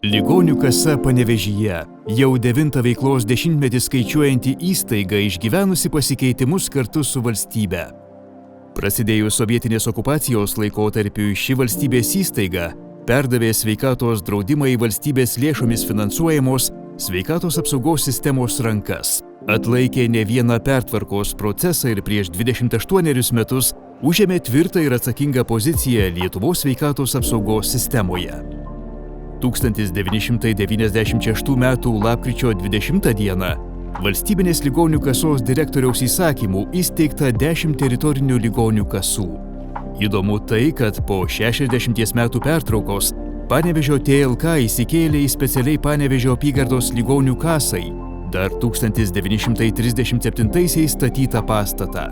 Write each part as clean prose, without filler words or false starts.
Ligonių kasa Panevėžyje jau 9 veiklos dešimtmetį skaičiuojanti įstaiga išgyvenusi pasikeitimus kartu su valstybe. Prasidėjus sovietinės okupacijos laikotarpiu ši valstybės įstaiga perdavė sveikatos draudimą į valstybės lėšomis finansuojamos sveikatos apsaugos sistemos rankas. Atlaikė ne vieną pertvarkos procesą ir prieš 28 metus užėmė tvirtą ir atsakingą poziciją Lietuvos sveikatos apsaugos sistemoje. 1996 m. lapkričio 20 d. Valstybinės ligonių kasos direktoriaus įsakymų įsteigta 10 teritorinių ligonių kasų. Įdomu tai, kad po 60 metų pertraukos Panevėžio TLK įsikėlė į specialiai Panevėžio apygardos ligonių kasai, dar 1937 statytą pastatą.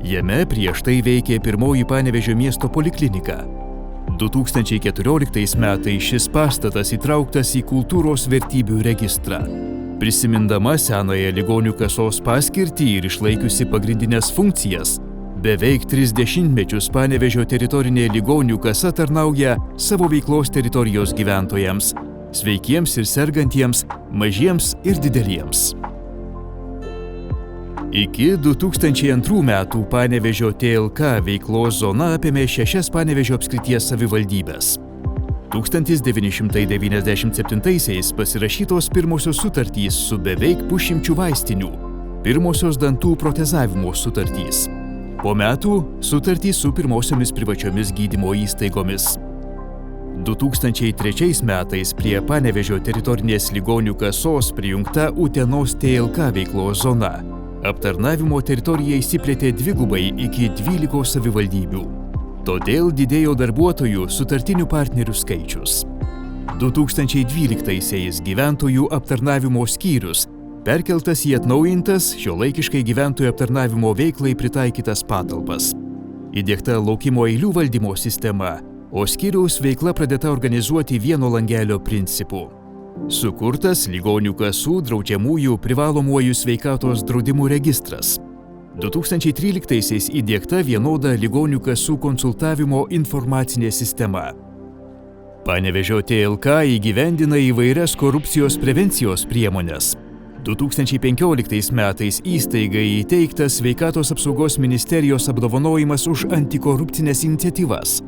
Jame prieš tai veikė pirmoji Panevėžio miesto poliklinika. 2014 metais šis pastatas įtrauktas į kultūros vertybių registrą. Prisimindama senąją ligonių kasos paskirtį ir išlaikiusi pagrindinės funkcijas, beveik 30 metus Panevėžio teritorinė ligonių kasa tarnauja savo veiklos teritorijos gyventojams, sveikiems ir sergantiems, mažiems ir dideliems. Iki 2002 metų Panevėžio TLK veiklos zona apėmė 6 Panevėžio apskrities savivaldybės. 1997 pasirašytos pirmosios sutartys su beveik 100 vaistinių, pirmosios dantų protezavimo sutartys. Po metų sutartys su pirmosiomis privačiomis gydymo įstaigomis. 2003 metais prie Panevėžio teritorinės ligonių kasos prijungta Utenos TLK veiklos zona. Aptarnavimo teritorija išsiplėtė dvigubai iki 12 savivaldybių. Todėl didėjo darbuotojų sutartinių partnerių skaičius. 2012 gyventojų aptarnavimo skyrius perkeltas į atnaujintas šiuolaikiškai gyventojų aptarnavimo veiklai pritaikytas patalpas. Įdiegta laukimo eilių valdymo sistema, o skyriaus veikla pradėta organizuoti vieno langelio principu. Sukurtas ligonių kasų draudžiamųjų privalomuoju sveikatos draudimų registras. 2013 įdiegta vienoda ligonių kasų konsultavimo informacinė sistema. Panevėžio TLK įgyvendina įvairias korupcijos prevencijos priemones. 2015 metais įstaigai įteiktas Sveikatos apsaugos ministerijos apdovanojimas už antikorupcinės iniciatyvas,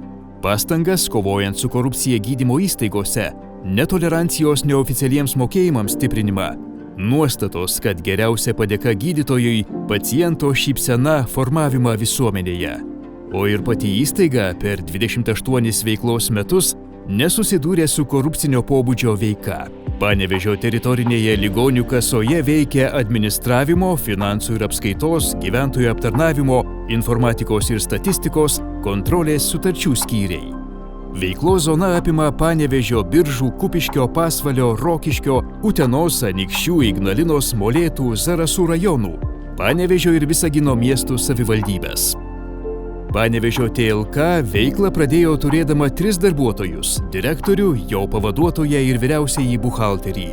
pastangas kovojant su korupcija gydymo įstaigose, netolerancijos neoficialiems mokėjimams stiprinimą, nuostatos, kad geriausia padėka gydytojui paciento šypsena formavimą visuomenėje. O ir pati įstaiga per 28 veiklos metus nesusidūrė su korupcinio pobūdžio veika. Panevėžio teritorinėje ligonių kasoje veikia administravimo, finansų ir apskaitos, gyventojų aptarnavimo, informatikos ir statistikos, kontrolės sutarčių skyriai. Veiklos zona apima Panevėžio, Biržų, Kupiškio, Pasvalio, Rokiškio, Utenos, Anykščių, Ignalinos, Molėtų, Zarasų rajonų, Panevėžio ir Visagino miestų savivaldybės. Panevėžio TLK veiklą pradėjo turėdama 3 darbuotojus – direktorių, jo pavaduotoją ir vyriausiąjį buhalterį.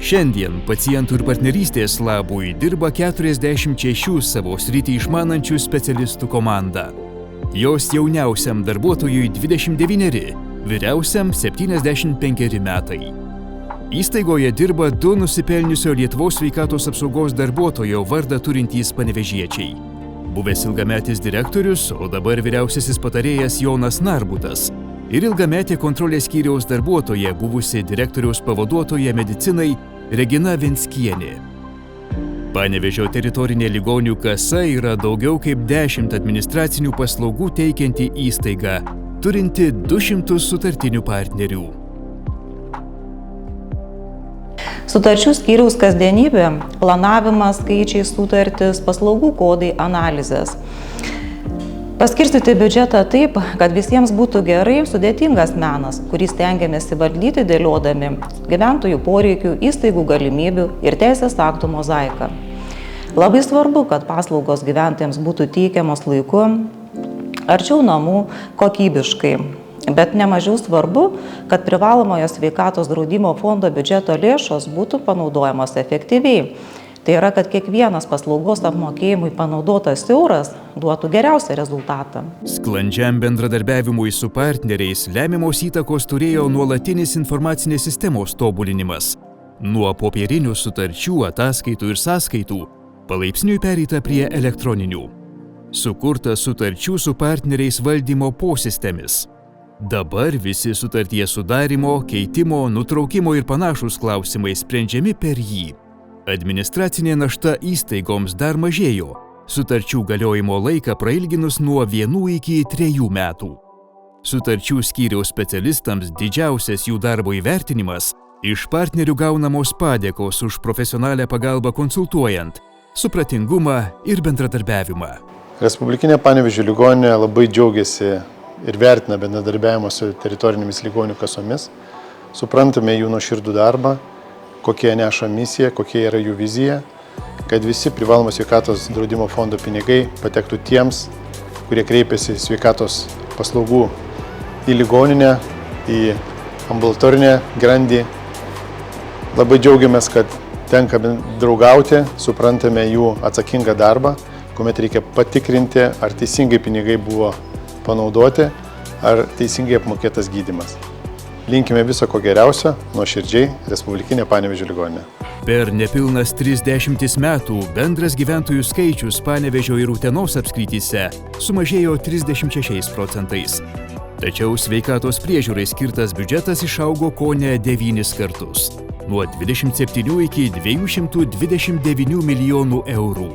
Šiandien pacientų ir partnerystės labui dirba 46 savo sritį išmanančių specialistų komanda. Jos jauniausiam darbuotojui 29, vyriausiam 75 metai. Įstaigoje dirba 2 nusipelniusio Lietuvos sveikatos apsaugos darbuotojo vardą turintys panevėžiečiai. Buvęs ilgametis direktorius, o dabar vyriausiasis patarėjas Jonas Narbutas ir ilgametė kontrolės skyriaus darbuotoja, buvusi direktoriaus pavaduotoja medicinai Regina Venskienė. Panevėžio teritorinė ligonių kasa yra daugiau kaip 10 administracinių paslaugų teikianti įstaiga, turinti 200 sutartinių partnerių. Sutarčių skyriaus kasdienybė, planavimas, skaičiai, sutartis, paslaugų kodai, analizės. Paskirstyti biudžetą taip, kad visiems būtų gerai, sudėtingas menas, kurį stengiamės įvaldyti dėliodami gyventojų poreikių, įstaigų galimybių ir teisės aktų mozaiką. Labai svarbu, kad paslaugos gyventojams būtų teikiamos laiku, arčiau namų, kokybiškai. Bet nemažiau svarbu, kad privalomojo sveikatos draudimo fondo biudžeto lėšos būtų panaudojamos efektyviai, Tai yra, kad kiekvienas paslaugos apmokėjimui panaudotas euras duotų geriausią rezultatą. Sklandžiam bendradarbiavimui su partneriais lemiamos įtakos turėjo nuolatinis informacinės sistemos tobulinimas. Nuo popierinių sutarčių, ataskaitų ir sąskaitų palaipsniui pereita prie elektroninių. Sukurta sutarčių su partneriais valdymo posistemis. Dabar visi sutarties sudarimo, keitimo, nutraukimo ir panašūs klausimai sprendžiami per jį. Administracinė našta įstaigoms dar mažėjo, sutarčių galiojimo laiką prailginus nuo 1 iki 3 metų. Sutarčių skyriaus specialistams didžiausias jų darbo įvertinimas – iš partnerių gaunamos padėkos už profesionalią pagalbą konsultuojant, supratingumą ir bendradarbiavimą. Respublikinė Panevėžio ligoninė labai džiaugiasi ir vertina bendradarbiavimą su teritorinėmis ligonių kasomis. Suprantame jų nuoširdų darbą, kokie neša misiją, kokia yra jų vizija, kad visi privalomos sveikatos draudimo fondo pinigai patektų tiems, kurie kreipiasi sveikatos paslaugų į ligoninę, į ambulatorinę grandį. Labai džiaugiamės, kad tenka draugauti, suprantame jų atsakingą darbą, kuomet reikia patikrinti, ar teisingai pinigai buvo panaudoti, ar teisingai apmokėtas gydymas. Linkime viso ko geriausio, nuoširdžiai, Respublikinė Panevėžio ligoninė. Per nepilnas 30 metų bendras gyventojų skaičius Panevėžio ir Utenos apskrityse sumažėjo 36%. Tačiau sveikatos priežiūrai skirtas biudžetas išaugo kone 9 kartus – nuo 27 iki 229 milijonų eurų.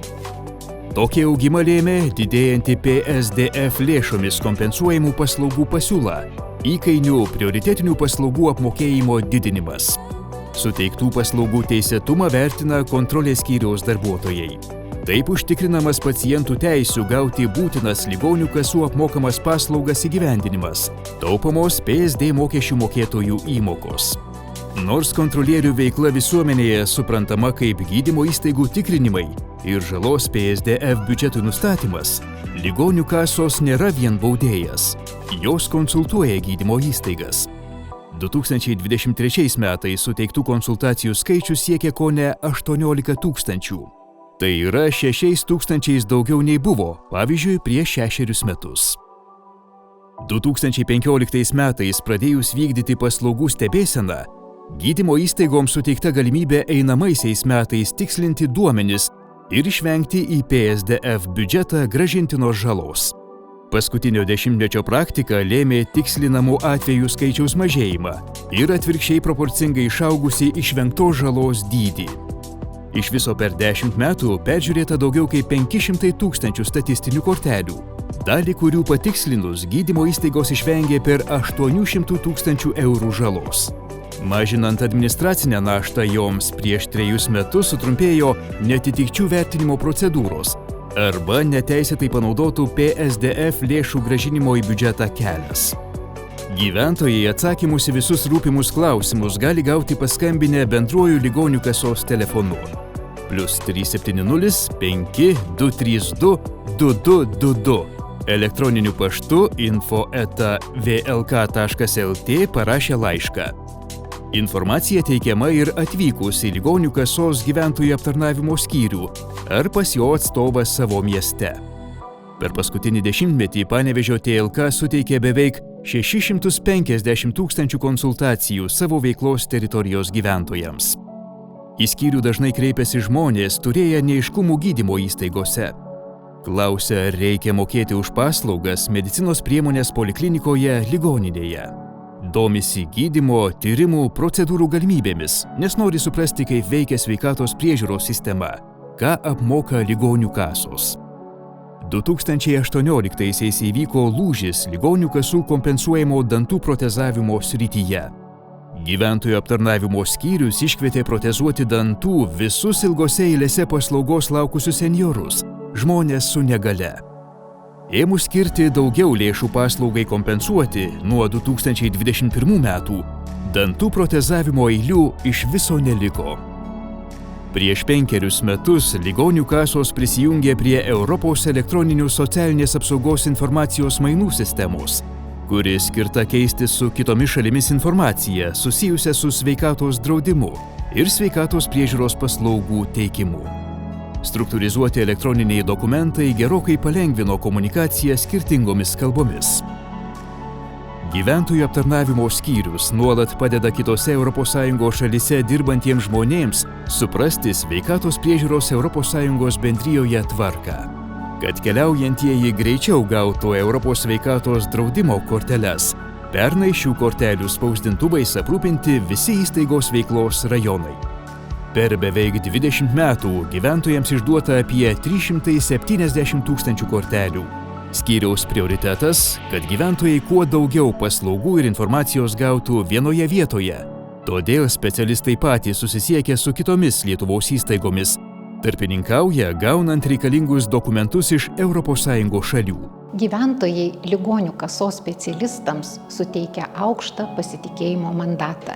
Tokį augimą lėmė didėjanti PSDF lėšomis kompensuojamų paslaugų pasiūla, įkainių prioritetinių paslaugų apmokėjimo didinimas. Suteiktų paslaugų teisėtumą vertina kontrolės skyriaus darbuotojai. Taip užtikrinamas pacientų teisių gauti būtinas ligonių kasų apmokamas paslaugas įgyvendinimas, taupomos PSD mokesčių mokėtojų įmokos. Nors kontrolierių veikla visuomenėje suprantama kaip gydymo įstaigų tikrinimai ir žalos PSDF biudžetui nustatymas, ligonių kasos nėra vien baudėjas. Jos konsultuoja gydymo įstaigas. 2023 metais suteiktų konsultacijų skaičius siekia kone 18 000. Tai yra 6 000 daugiau nei buvo, pavyzdžiui, prieš 6 metus. 2015 metais pradėjus vykdyti paslaugų stebėseną, gydymo įstaigoms suteikta galimybė einamaisiais metais tikslinti duomenis ir išvengti į PSDF biudžetą grąžintinos žalos. Paskutinio dešimtmečio praktika lėmė tikslinamų atvejų skaičiaus mažėjimą ir atvirkščiai proporcingai išaugusi išvengtos žalos dydį. Iš viso per 10 metų peržiūrėta daugiau kaip 500 000 statistinių kortelių, dalį kurių patikslinus gydymo įstaigos išvengė per 800 000 eurų žalos. Mažinant administracinę naštą joms prieš 3 metus sutrumpėjo neatitikčių vertinimo procedūros arba neteisėtai panaudotų PSDF lėšų grąžinimo į biudžetą kelias. Gyventojai atsakymus į visus rūpimus klausimus gali gauti paskambinę bendruoju ligonių kasos telefonu +370 5 232 2222, elektroniniu paštu info@vlk.lt parašę laišką. Informacija teikiama ir atvykus į ligonių kasos gyventojų aptarnavimo skyrių ar pas jo atstovą savo mieste. Per paskutinį dešimtmetį Panevėžio TLK suteikė beveik 650 000 konsultacijų savo veiklos teritorijos gyventojams. Į skyrių dažnai kreipiasi žmonės, turėję neaiškumų gydymo įstaigose. Klausia, ar reikia mokėti už paslaugas medicinos priemonės poliklinikoje, ligoninėje. Domisi gydymo, tyrimų, procedūrų galimybėmis, nes nori suprasti, kaip veikia sveikatos priežiūros sistema, ką apmoka ligonių kasos. 2018-aisiais įvyko lūžis ligonių kasų kompensuojamo dantų protezavimo srityje. Gyventojų aptarnavimo skyrius iškvietė protezuoti dantų visus ilgose eilėse paslaugos laukusius senjorus, žmonės su negalia. Ėmus skirti daugiau lėšų paslaugai kompensuoti nuo 2021 metų, dantų protezavimo eilių iš viso neliko. Prieš 5 metus ligonių kasos prisijungė prie Europos elektroninių socialinės apsaugos informacijos mainų sistemos, kuri skirta keistis su kitomis šalimis informacija susijusia su sveikatos draudimu ir sveikatos priežiūros paslaugų teikimu. Struktūrizuoti elektroniniai dokumentai gerokai palengvino komunikaciją skirtingomis kalbomis. Gyventojų aptarnavimo skyrius nuolat padeda kitose ES šalyse dirbantiems žmonėms suprasti sveikatos priežiūros ES bendrijoje tvarką. Kad keliaujantieji greičiau gautų Europos sveikatos draudimo korteles, pernai šių kortelių spausdintuvais aprūpinti visi įstaigos veiklos rajonai. Per beveik 20 metų gyventojams išduota apie 370 000 kortelių. Skyriaus prioritetas, kad gyventojai kuo daugiau paslaugų ir informacijos gautų vienoje vietoje. Todėl specialistai patys susisiekia su kitomis Lietuvos įstaigomis, tarpininkauja gaunant reikalingus dokumentus iš ES šalių. Gyventojai ligonių kasos specialistams suteikia aukštą pasitikėjimo mandatą.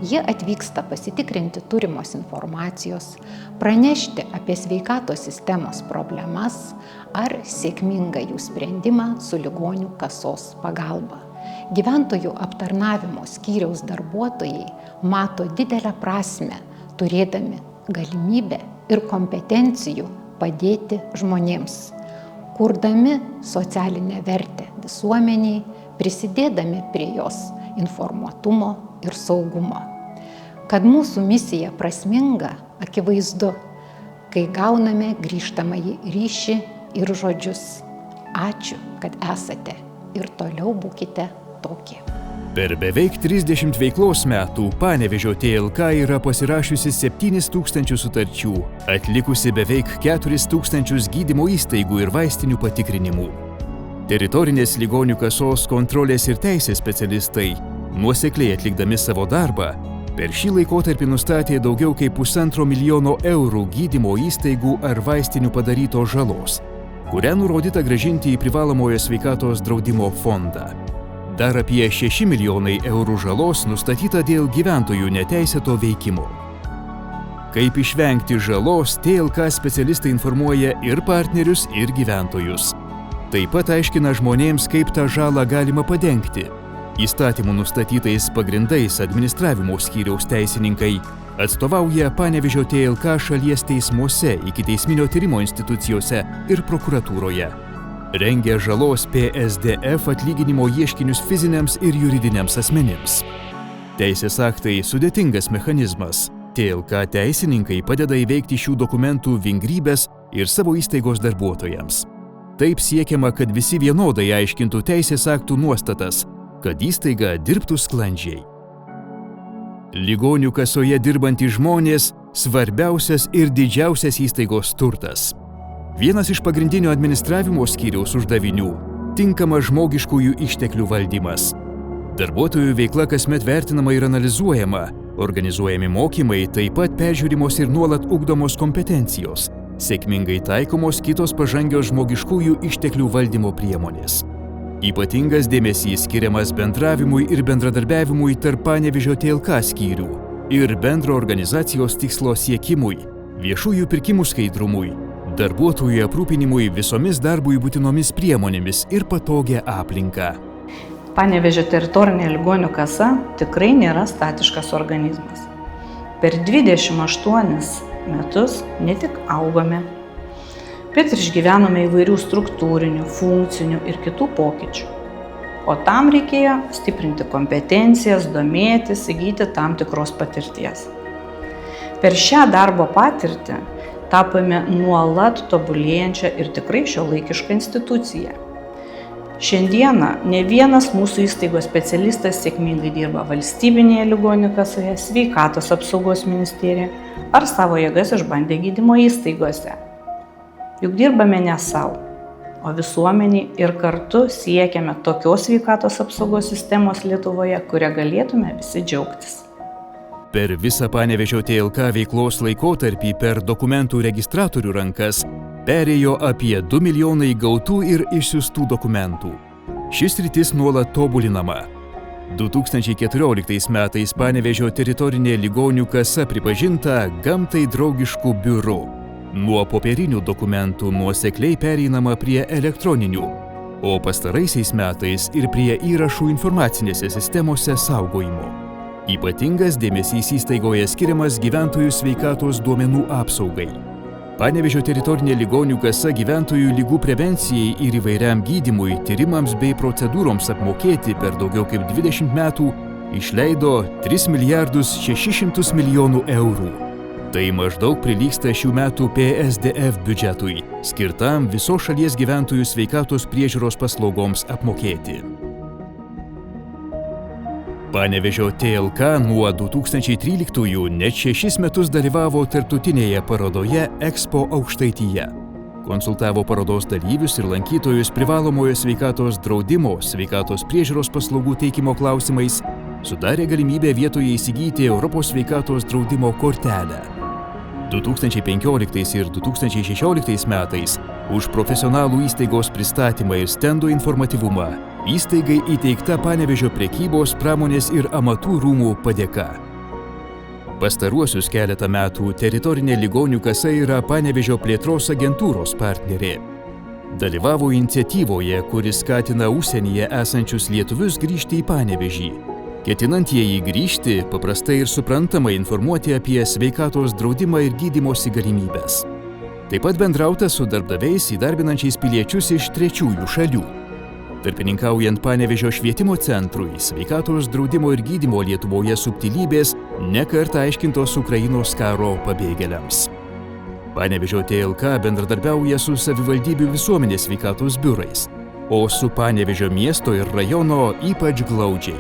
Jie atvyksta pasitikrinti turimos informacijos, pranešti apie sveikatos sistemos problemas ar sėkmingą jų sprendimą su ligonių kasos pagalba. Gyventojų aptarnavimo skyriaus darbuotojai mato didelę prasmę, turėdami galimybę ir kompetencijų padėti žmonėms, kurdami socialinę vertę visuomeniai, prisidėdami prie jos informuotumo ir saugumo. Kad mūsų misija prasminga, akivaizdu, kai gauname grįžtamąjį ryšį ir žodžius. Ačiū, kad esate ir toliau būkite tokie. Per beveik 30 veiklos metų Panevėžio TLK yra pasirašiusi 7 000 sutarčių, atlikusi beveik 4 000 gydymo įstaigų ir vaistinių patikrinimų. Teritorinės ligonių kasos kontrolės ir teisės specialistai, nuosekliai atlikdami savo darbą, per šį laikotarpį nustatė daugiau kaip 1,5 milijono eurų gydymo įstaigų ar vaistinių padarytos žalos, kurią nurodyta grąžinti į privalomojo sveikatos draudimo fondą. Dar apie 6 milijonai eurų žalos nustatyta dėl gyventojų neteisėto veikimo. Kaip išvengti žalos, TLK specialistai informuoja ir partnerius, ir gyventojus. Taip pat aiškina žmonėms, kaip tą žalą galima padengti. Įstatymų nustatytais pagrindais administravimo skyriaus teisininkai atstovauja Panevėžio TLK šalies teismuose, ikiteisminio tyrimo institucijose ir prokuratūroje. Rengia žalos PSDF atlyginimo ieškinius fiziniams ir juridiniams asmenims. Teisės aktai sudėtingas mechanizmas. TLK teisininkai padeda įveikti šių dokumentų vingrybės ir savo įstaigos darbuotojams. Taip siekiama, kad visi vienodai aiškintų teisės aktų nuostatas, kad įstaiga dirbtų sklandžiai. Ligonių kasoje dirbantys žmonės – svarbiausias ir didžiausias įstaigos turtas. Vienas iš pagrindinių administravimo skyriaus uždavinių – tinkamas žmogiškųjų išteklių valdymas. Darbuotojų veikla kasmet vertinama ir analizuojama, organizuojami mokymai, taip pat peržiūrimos ir nuolat ugdomos kompetencijos, sėkmingai taikomos kitos pažangios žmogiškųjų išteklių valdymo priemonės. Ypatingas dėmesys skiriamas bendravimui ir bendradarbiavimui tarp Panevėžio TLK skyrių ir bendro organizacijos tikslo siekimui, viešųjų pirkimų skaidrumui, darbuotojų aprūpinimui visomis darbui būtinomis priemonėmis ir patogią aplinką. Panevėžio teritorinė ligonių kasa tikrai nėra statiškas organizmas. Per 28 metus ne tik augome, bet ir išgyvenome įvairių struktūrinių, funkcinių ir kitų pokyčių. O tam reikėjo stiprinti kompetencijas, domėtis, įgyti tam tikros patirties. Per šią darbo patirtį tapome nuolat tobulėjančią ir tikrai šiuolaikišką instituciją. Šiandieną ne vienas mūsų įstaigos specialistas sėkmingai dirba valstybinėje ligonių kasoje, sveikatos apsaugos ministerijoje ar savo jėgas išbandė gydymo įstaigose. Juk dirbame ne savo, o visuomeniai ir kartu siekiame tokios sveikatos apsaugos sistemos Lietuvoje, kurią galėtume visi džiaugtis. Per visą Panevėžio TLK veiklos laikotarpį per dokumentų registratorių rankas perėjo apie 2 milijonai gautų ir išsiųstų dokumentų. Šis sritis nuolat tobulinama. 2014 metais Panevėžio teritorinė ligonių kasa pripažinta gamtai draugišku biuru. Nuo popierinių dokumentų nuosekliai pereinama prie elektroninių, o pastaraisiais metais ir prie įrašų informacinėse sistemose saugojimo. Ypatingas dėmesys įstaigoje skiriamas gyventojų sveikatos duomenų apsaugai. Panevėžio teritorinė ligonių kasa gyventojų ligų prevencijai ir įvairiam gydymui, tyrimams bei procedūroms apmokėti per daugiau kaip 20 metų išleido 3 milijardus 600 milijonų eurų. Tai maždaug prilygsta šių metų PSDF biudžetui, skirtam visos šalies gyventojų sveikatos priežiūros paslaugoms apmokėti. Panevėžio TLK nuo 2013-ųjų net 6 metus dalyvavo tarptautinėje parodoje Expo Aukštaityje. Konsultavo parodos dalyvius ir lankytojus privalomojo sveikatos draudimo, sveikatos priežiūros paslaugų teikimo klausimais, sudarė galimybę vietoje įsigyti Europos sveikatos draudimo kortelę. 2015 ir 2016 metais už profesionalų įstaigos pristatymą ir stendo informatyvumą įstaigai įteikta Panevėžio prekybos, pramonės ir amatų rūmų padėka. Pastaruosius keletą metų teritorinė ligonių kasa yra Panevėžio plėtros agentūros partnerė. Dalyvavo iniciatyvoje, kuris skatina užsienyje esančius lietuvius grįžti į Panevėžį. Ketinantieji grįžti paprastai ir suprantamai informuoti apie sveikatos draudimą ir gydymosi galimybės. Taip pat bendrauta su darbdaviais įdarbinančiais piliečius iš trečiųjų šalių. Tarpininkaujant Panevėžio švietimo centrui, sveikatos draudimo ir gydymo Lietuvoje subtilybės ne kartą aiškintos Ukrainos karo pabėgėliams. Panevėžio TLK bendradarbiauja su savivaldybių visuomenės sveikatos biurais, o su Panevėžio miesto ir rajono ypač glaudžiai.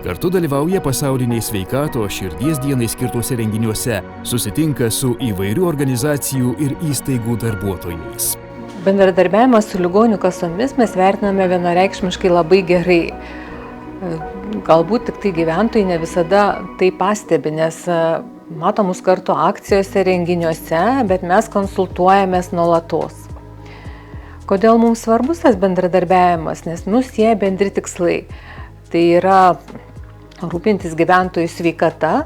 Kartu dalyvauja pasauliniai sveikatos širdies dienai skirtuose renginiuose, susitinka su įvairių organizacijų ir įstaigų darbuotojais. Bendradarbiavimą su ligonių kasomis mes vertiname vienareikšmiškai labai gerai. Galbūt tik tai gyventojai ne visada tai pastebi, nes mato mus kartu akcijose, renginiuose, bet mes konsultuojamės nuolatos. Kodėl mums svarbus tas bendradarbiavimas? Nes mus sieja bendri tikslai. Tai yra rūpintis gyventojų sveikata,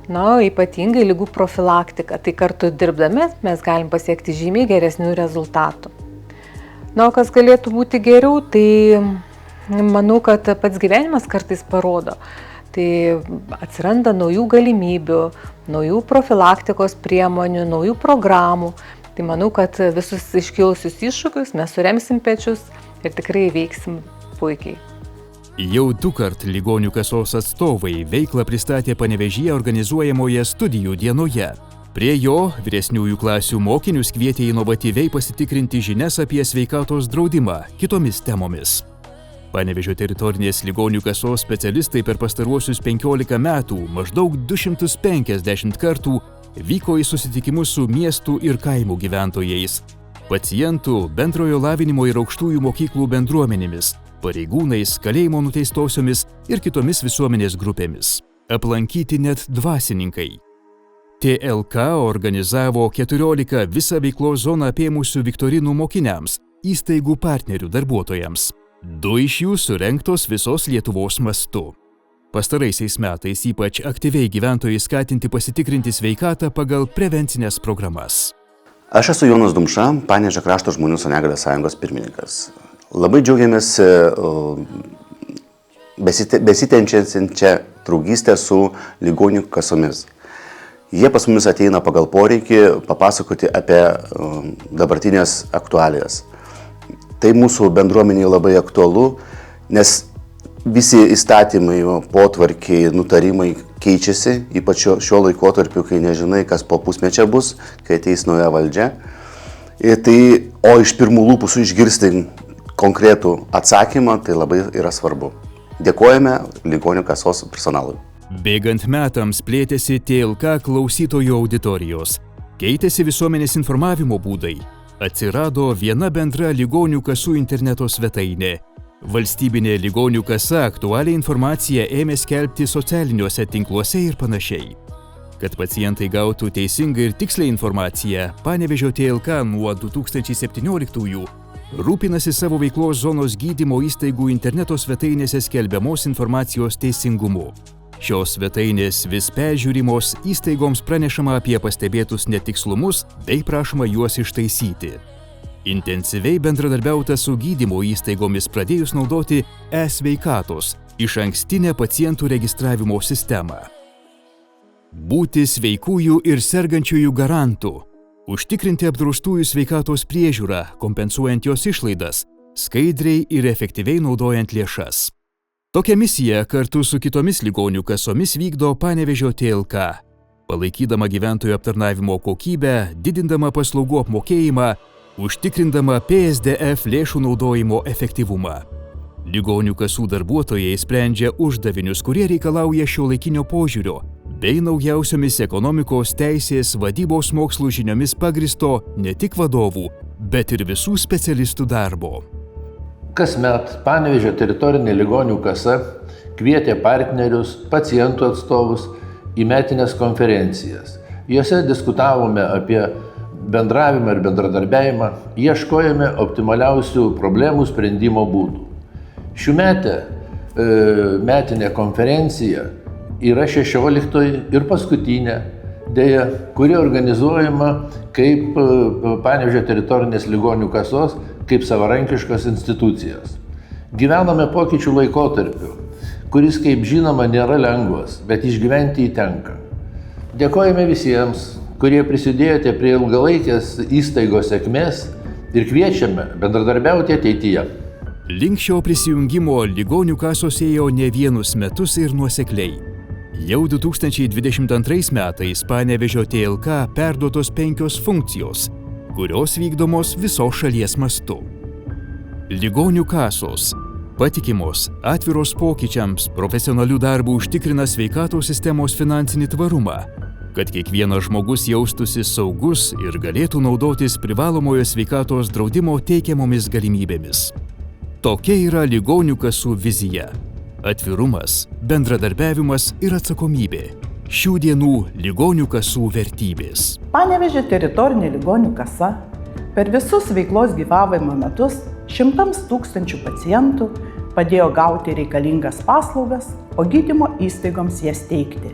ypatingai ligų profilaktika. Tai kartu dirbdami mes galim pasiekti žymiai geresnių rezultatų. O kas galėtų būti geriau, tai manau, kad pats gyvenimas kartais parodo. Tai atsiranda naujų galimybių, naujų profilaktikos priemonių, naujų programų. Tai manau, kad visus iškilusius iššūkius mes suremsim pečius ir tikrai veiksim puikiai. Jau 2 kart ligonių kasos atstovai veiklą pristatė Panevėžyje organizuojamoje studijų dienoje. Prie jo vyresniųjų klasių mokinius kvietė inovatyviai pasitikrinti žinias apie sveikatos draudimą kitomis temomis. Panevėžio teritorinės ligonių kasos specialistai per pastaruosius 15 metų maždaug 250 kartų vyko į susitikimus su miestų ir kaimų gyventojais, pacientų, bendrojo lavinimo ir aukštųjų mokyklų bendruomenėmis, pareigūnais, kalėjimo nuteistosiomis ir kitomis visuomenės grupėmis. Aplankyti net dvasininkai. TLK organizavo 14 visą veiklos zoną apėmusių viktorinų mokiniams, įstaigų partnerių darbuotojams. 2 iš jų surengtos visos Lietuvos mastu. Pastaraisiais metais ypač aktyviai gyventojai skatinti pasitikrinti sveikatą pagal prevencinės programas. Aš esu Jonas Dumša, Panevėžio krašto žmonių su negalia sąjungos pirmininkas. Labai džiaugiamės besitenčiančią draugystę su ligonių kasomis. Jie pas mumis ateina pagal poreikį papasakoti apie dabartinės aktualijas. Tai mūsų bendruomeniai labai aktualu, nes visi įstatymai, potvarkiai, nutarimai keičiasi, ypač šiuo laikotarpiu, kai nežinai, kas po pusmečio bus, kai ateis nauja valdžia. O iš pirmų lūpų išgirsti konkretų atsakymą, tai labai yra svarbu. Dėkojame ligonių kasos personalui. Bėgant metams plėtėsi TLK klausytojų auditorijos, keitėsi visuomenės informavimo būdai, atsirado viena bendra ligonių kasų interneto svetainė. Valstybinė ligonių kasa aktualią informaciją ėmė skelbti socialiniuose tinkluose ir panašiai. Kad pacientai gautų teisingą ir tikslę informaciją, Panevėžio TLK nuo 2017-ųjų rūpinasi savo veiklos zonos gydymo įstaigų interneto svetainėse skelbiamos informacijos teisingumu. Šios svetainės vis peržiūrimos, įstaigoms pranešama apie pastebėtus netikslumus bei prašoma juos ištaisyti. Intensyviai bendradarbiauta su gydymo įstaigomis pradėjus naudoti e-sveikatos, išankstinę pacientų registravimo sistemą. Būti sveikųjų ir sergančiųjų garantų, užtikrinti apdraustųjų sveikatos priežiūrą, kompensuojant jos išlaidas, skaidriai ir efektyviai naudojant lėšas. Tokią misiją kartu su kitomis ligonių kasomis vykdo Panevėžio TLK, palaikydama gyventojų aptarnavimo kokybę, didindama paslaugų apmokėjimą, užtikrindama PSDF lėšų naudojimo efektyvumą. Ligonių kasų darbuotojai sprendžia uždavinius, kurie reikalauja šiuolaikinio požiūrio, bei naujausiomis ekonomikos, teisės, vadybos mokslų žiniomis pagristo ne tik vadovų, bet ir visų specialistų darbo. Kasmet Panevėžio teritorinė ligonių kasa kvietė partnerius, pacientų atstovus į metines konferencijas. Jose diskutavome apie bendravimą ir bendradarbiavimą, ieškojome optimaliausių problemų sprendimo būdų. Šiųmetė metinė konferencija yra 16 ir paskutinė, dėja, kuri organizuojama kaip Panevėžio teritorinės ligonių kasos, kaip savarankiškos institucijos. Gyvename pokyčių laikotarpiu, kuris, kaip žinoma, nėra lengvas, bet išgyventi įtenka. Dėkojame visiems, kurie prisidėjote prie ilgalaikės įstaigos sėkmės ir kviečiame bendradarbiauti ateityje. Link šio prisijungimo ligonių kasos ėjo ne vienus metus ir nuosekliai. Jau 2022 metais Panevėžio TLK perduotos 5 funkcijos, kurios vykdomos visos šalies mastu. Ligonių kasos patikimos, atviros pokyčiams, profesionalių darbų užtikrina sveikatos sistemos finansinį tvarumą, kad kiekvienas žmogus jaustųsi saugus ir galėtų naudotis privalomojo sveikatos draudimo teikiamomis galimybėmis. Tokia yra ligonių kasų vizija. Atvirumas, bendradarbiavimas ir atsakomybė. Šių dienų ligonių kasų vertybės. Panevėžio teritorinė ligonių kasa per visus veiklos gyvavimo metus 100 000 pacientų padėjo gauti reikalingas paslaugas, o gydymo įstaigoms jas teikti.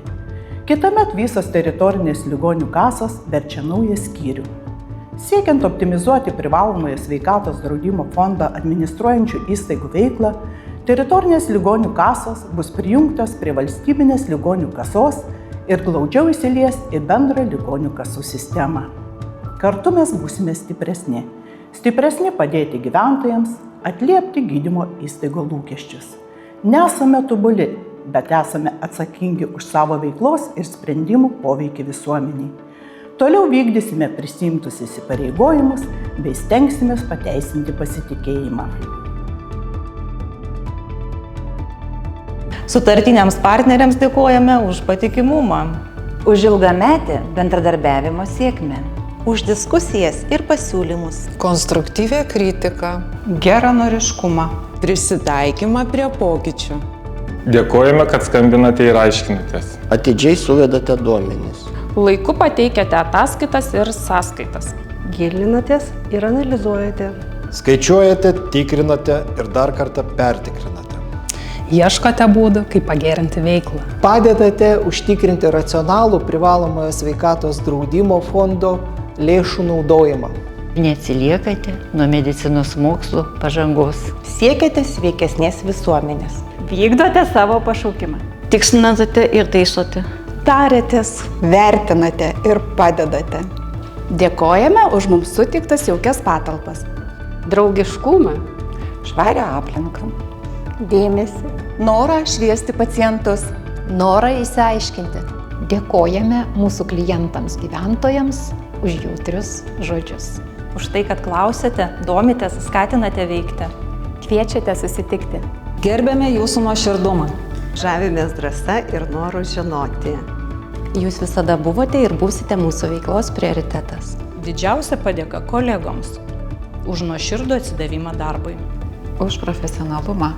Kitąmet visos teritorinės ligonių kasos verčia naują skyrių. Siekiant optimizuoti privalomojo sveikatos draudimo fondą administruojančių įstaigų veiklą, teritorinės ligonių kasos bus prijungtos prie valstybinės ligonių kasos ir glaudžiau įsilies į bendrą ligonių kasų sistemą. Kartu mes būsime stipresni. Stipresni padėti gyventojams, atliepti gydymo įstaigų lūkesčius. Nesame tobuli, bet esame atsakingi už savo veiklos ir sprendimų poveikį visuomeniai. Toliau vykdysime prisiimtus įsipareigojimus bei stengsimės pateisinti pasitikėjimą. Sutartiniams partneriams dėkojame už patikimumą, už ilgametę bendradarbiavimo sėkmę, už diskusijas ir pasiūlymus, konstruktyvią kritiką, geranoriškumą, prisitaikymą prie pokyčių. Dėkojame, kad skambinate ir aiškinatės. Atidžiai suvedate duomenis. Laiku pateikiate ataskaitas ir sąskaitas. Gilinatės ir analizuojate. Skaičiuojate, tikrinate ir dar kartą pertikrinate. Ieškote būdų, kaip pagerinti veiklą. Padedate užtikrinti racionalų privalomojo sveikatos draudimo fondo lėšų naudojimą. Neatsiliekate nuo medicinos mokslų pažangos. Siekiate sveikesnės visuomenės. Vykdote savo pašaukimą. Tikslinate ir taisote. Tariatės, vertinate ir padedate. Dėkojame už mums suteiktas jaukias patalpas. Draugiškumą, švarią aplinką, dėmesį, norą šviesti pacientus, norą įsiaiškinti. Dėkojame mūsų klientams, gyventojams už jautrius žodžius. Už tai, kad klausėte, domitės, skatinate veikti. Kviečiate susitikti. Gerbėme jūsų nuoširdumą. Žavimės drąsa ir noru žinoti. Jūs visada buvote ir būsite mūsų veiklos prioritetas. Didžiausia padėka kolegoms už nuoširdų atsidavimą darbui. Už profesionalumą.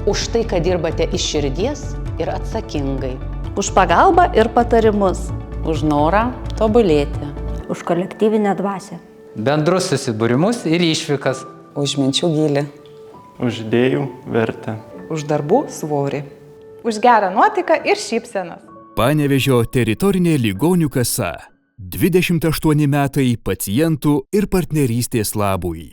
Už tai, kad dirbate iš širdies ir atsakingai. už pagalbą ir patarimus. Už norą tobulėti. Už kolektyvinę dvasią. Bendrus susibūrimus ir išvykas. Už minčių gylį. Už idėjų vertę. Už darbų svorį. Už gerą nuotaiką ir šypsenas. Panevėžio teritorinė ligonių kasa. 28 metai pacientų ir partnerystės labui.